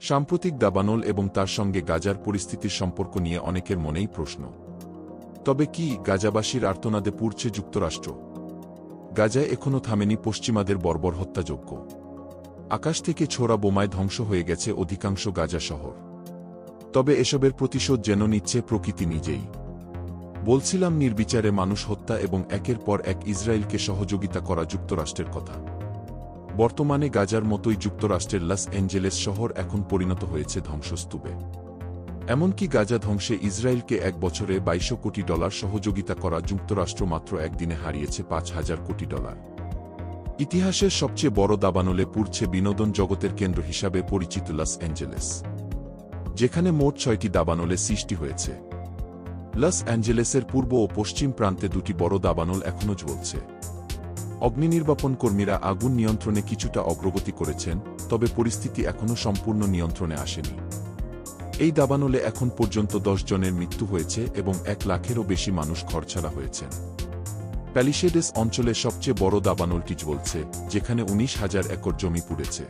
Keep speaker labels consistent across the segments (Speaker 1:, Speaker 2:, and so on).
Speaker 1: সাম্প্রতিক দাবানল এবং তার সঙ্গে গাজার পরিস্থিতির সম্পর্ক নিয়ে অনেকের মনেই প্রশ্ন। তবে কি গাজাবাসীর আর্তনাদে পুড়ছে যুক্তরাষ্ট্র? গাজায় এখনও থামেনি পশ্চিমাদের বর্বর হত্যাযজ্ঞ। আকাশ থেকে ছোড়া বোমায় ধ্বংস হয়ে গেছে অধিকাংশ গাজা শহর। তবে এসবের প্রতিশোধ যেন নিচ্ছে প্রকৃতি নিজেই। বলছিলাম নির্বিচারে মানুষ হত্যা এবং একের পর এক ইসরায়েলকে সহযোগিতা করা যুক্তরাষ্ট্রের কথা। বর্তমানে গাজার মতোই যুক্তরাষ্ট্রের লস অ্যাঞ্জেলেস শহর এখন পরিণত হয়েছে ধ্বংসস্তূপে। এমনকি গাজা ধ্বংসে ইসরায়েলকে 1 বছরে $2200 কোটি সহযোগিতা করা যুক্তরাষ্ট্র মাত্র একদিনে হারিয়েছে $5000 কোটি। ইতিহাসের সবচেয়ে বড় দাবানলে পুড়ছে বিনোদন জগতের কেন্দ্র হিসাবে পরিচিত লস অ্যাঞ্জেলেস, যেখানে মোট 6টি দাবানলে সৃষ্টি হয়েছে। লস অ্যাঞ্জেলেসের পূর্ব ও পশ্চিম প্রান্তে 2টি বড় দাবানল এখনও জ্বলছে। অগ্নিনির্বাপন কর্মীরা আগুন নিয়ন্ত্রণে কিছুটা অগ্রগতি করেছেন, তবে পরিস্থিতি এখনও সম্পূর্ণ নিয়ন্ত্রণে আসেনি। এই দাবানলে এখন পর্যন্ত 10 জনের মৃত্যু হয়েছে এবং 1 লাখেরও বেশি মানুষ ঘরছাড়া হয়েছেন। প্যালিশেডেস অঞ্চলে সবচেয়ে বড় দাবানলটি জ্বলছে, যেখানে 19,000 একর জমি পুড়েছে।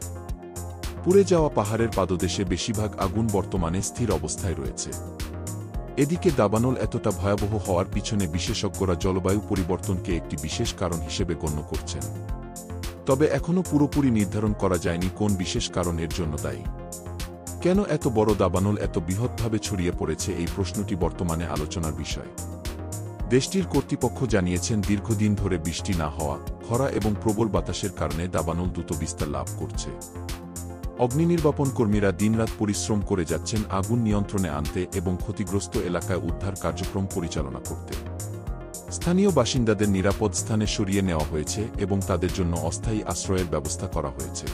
Speaker 1: পুড়ে যাওয়া পাহাড়ের পাদদেশে বেশিরভাগ আগুন বর্তমানে স্থির অবস্থায় রয়েছে। এদিকে দাবানল এতটা ভয়াবহ হওয়ার পিছনে বিশেষজ্ঞরা জলবায়ু পরিবর্তনকে একটি বিশেষ কারণ হিসেবে গণ্য করছেন। তবে এখনও পুরোপুরি নির্ধারণ করা যায়নি কোন বিশেষ কারণ এর জন্য দায়ী। কেন এত বড় দাবানল এত বৃহৎভাবে ছড়িয়ে পড়েছে, এই প্রশ্নটি বর্তমানে আলোচনার বিষয়। দেশটির কর্তৃপক্ষ জানিয়েছেন দীর্ঘদিন ধরে বৃষ্টি না হওয়া, খরা এবং প্রবল বাতাসের কারণে দাবানল দ্রুত বিস্তার লাভ করছে। অগ্নিনির্বাপন কর্মীরা দিনরাত পরিশ্রম করে যাচ্ছেন আগুন নিয়ন্ত্রণে আনতে এবং ক্ষতিগ্রস্ত এলাকায় উদ্ধার কার্যক্রম পরিচালনা করতে। স্থানীয় বাসিন্দাদের নিরাপদ স্থানে সরিয়ে নেওয়া হয়েছে এবং তাদের জন্য অস্থায়ী আশ্রয়ের ব্যবস্থা করা হয়েছে।